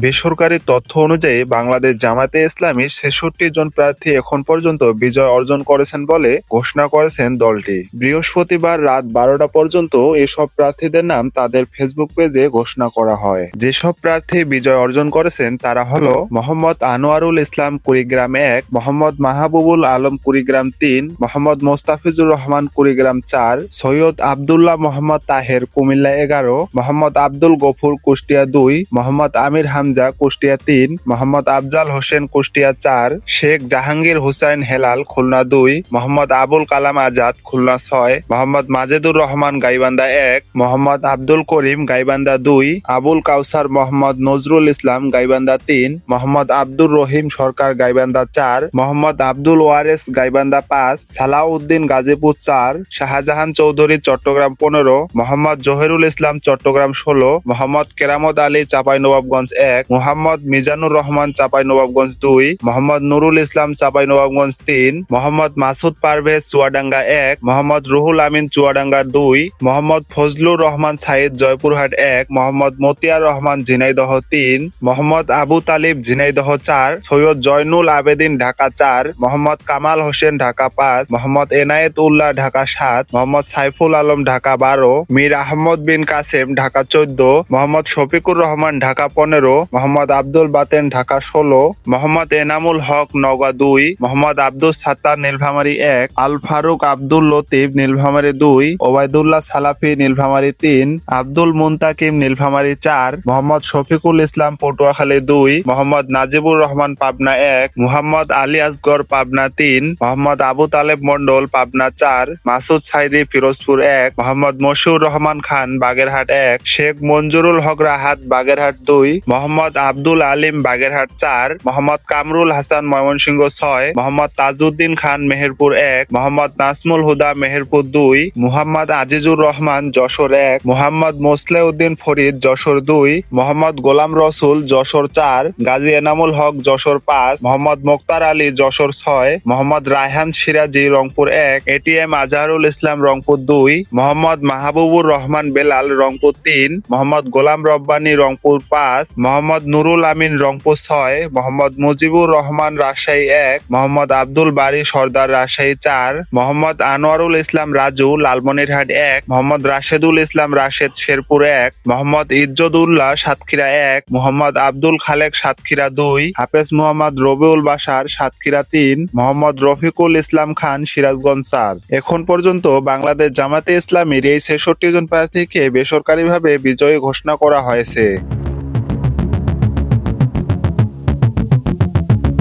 বেসরকারি তথ্য অনুযায়ী বাংলাদেশ জামায়াতে ইসলামী ৬৬ জন প্রার্থী এখন পর্যন্ত বিজয় অর্জন করেছেন বলে ঘোষণা করেছেন দলটি। বৃহস্পতিবার রাত ১২টা পর্যন্ত এসব প্রার্থীদের নাম তাদের ফেসবুক পেজে ঘোষণা করা হয়। যেসব প্রার্থী বিজয় অর্জন করেছেন তারা হলো মোহাম্মদ আনোয়ারুল ইসলাম কুড়িগ্রাম ১, মোহাম্মদ মাহবুবুল আলম কুড়িগ্রাম ৩, মোহাম্মদ মোস্তাফিজুর রহমান কুড়িগ্রাম ৪, সৈয়দ আবদুল্লাহ মোহাম্মদ তাহের কুমিল্লা ১১, মোহাম্মদ আব্দুল গফুর কুষ্টিয়া ২, মোহাম্মদ আমির হামজা কুষ্টিয়া ৩, মোহাম্মদ আফজাল হোসেন কুষ্টিয়া ৪, শেখ জাহাঙ্গীর হুসাইন হেলাল খুলনা ২, মোহাম্মদ আবুল কালাম আজাদ খুলনা ৬, মোহাম্মদ মাজেদুর রহমান গাইবান্ধা ১, মোহাম্মদ আব্দুল করিম গাইবান্ধা ২, আবুল কাউসার মোহাম্মদ নজরুল ইসলাম গাইবান্ধা ৩, মোহাম্মদ আব্দুর রহিম সরকার গাইবান্ধা ৪, মোহাম্মদ আব্দুল ওয়ারেস গাইবান্ধা ৫, সালাউদ্দিন গাজীপুর ৪, শাহজাহান চৌধুরী চট্টগ্রাম ১৫, মোহাম্মদ জহিরুল ইসলাম চট্টগ্রাম ১৬, মোহাম্মদ কেরামত আলী চাঁপাইনবাবগঞ্জ ১, মোহাম্মদ মিজানুর রহমান চাঁপাইনবাবগঞ্জ ২, মোহাম্মদ নুরুল ইসলাম চাঁপাইনবাবগঞ্জ ৩, মোহাম্মদ মাসুদ পারভেজ চুয়াডাঙ্গা ১, মোহাম্মদ রুহুল আমিন চুয়াডাঙ্গা ২, মোহাম্মদ ফজলুর রহমান সাইদ জয়পুরহাট ১, মোহাম্মদ মতিয়ার রহমান ঝিনাইদহ ৩, মোহাম্মদ আবু তালিব ঝিনাইদহ ৪, সৈয়দ জয়নুল আবেদিন ঢাকা ৪, মোহাম্মদ কামাল হোসেন ঢাকা ৫, মোহাম্মদ এনায়েত উল্লাহ ঢাকা ৭, মোহাম্মদ সাইফুল আলম ঢাকা ১২, মীর আহমদ বিন কাসেম ঢাকা ১৪, মোহাম্মদ শফিকুর রহমান ঢাকা ১৫, মোহাম্মদ আব্দুল বাতেন ঢাকা ১৬, মোহাম্মদ এনামুল হক নওগাঁ ২, মোহাম্মদ আব্দুল সাত্তার নীলফামারী ১, আল ফারুক আব্দুল লতিফ নীলফামারী ২, ওবায়দুল্লাহ সালাফি নীলফামারী ৩, আব্দুল মুনতাকিম নীলফামারী ৪, মোহাম্মদ শফিকুল ইসলাম পটুয়াখালী ২, মোহাম্মদ নাজিবুর রহমান পাবনা ১, মুহাম্মদ আলী আসগর পাবনা ৩, মোহাম্মদ আবু তালেব মন্ডল পাবনা ৪, মাসুদ সাইদি ফিরোজপুর ১, মোহাম্মদ মশিউর রহমান খান বাগেরহাট ১, শেখ মঞ্জুরুল হক রাহাত বাগেরহাট ২, মোহাম্মদ আব্দুল আলিম বাগেরহাট ৪, মোহাম্মদ কামরুল হাসান ময়মনসিংহ ৬, মোহাম্মদ তাজউদ্দিন খান মেহেরপুর ১, মোহাম্মদ নাসমুল হুদা মেহেরপুর ২, মুহাম্মদ আজিজুর রহমান যশোর ১, মোহাম্মদ মোসলেউদ্দিন ফরিদ যশোর ২, মোহাম্মদ গোলাম রসুল যশোর ৪, গাজী এনামুল হক যশোর ৫, মোহাম্মদ মোক্তার আলী যশোর ৬, মোহাম্মদ রায়হান সিরাজি রংপুর ১, এটিএম আজহারুল ইসলাম রংপুর ২, মোহাম্মদ মাহবুবুর রহমান বেলাল রংপুর ৩, মোহাম্মদ গোলাম রব্বানী রংপুর ৫, মোহাম্মদ নুরুল আমিন রংপুর ৬, মোহাম্মদ মুজিবুর রহমান রাজশাহী ১, মোহাম্মদ আব্দুল বারী সর্দার রাজশাহী ৪, মোহাম্মদ আনোয়ারুল ইসলাম রাজু লালমনিরহাট ১, মোহাম্মদ রাশেদুল ইসলাম রাশেদ শেরপুর ১, মোহাম্মদ ইজ্জতুল্লাহ সাতক্ষীরা ১, মোহাম্মদ আব্দুল খালেক সাতক্ষীরা ২, হাফেজ মোহাম্মদ রবিউল বাশার সাতক্ষীরা ৩, মোহাম্মদ রফিকুল ইসলাম খান সিরাজগঞ্জ ৪। এখন পর্যন্ত বাংলাদেশ জামায়াতে ইসলামীর এই ৬৬ জন প্রার্থীকে বেসরকারিভাবে বিজয়ী ঘোষণা করা হয়েছে।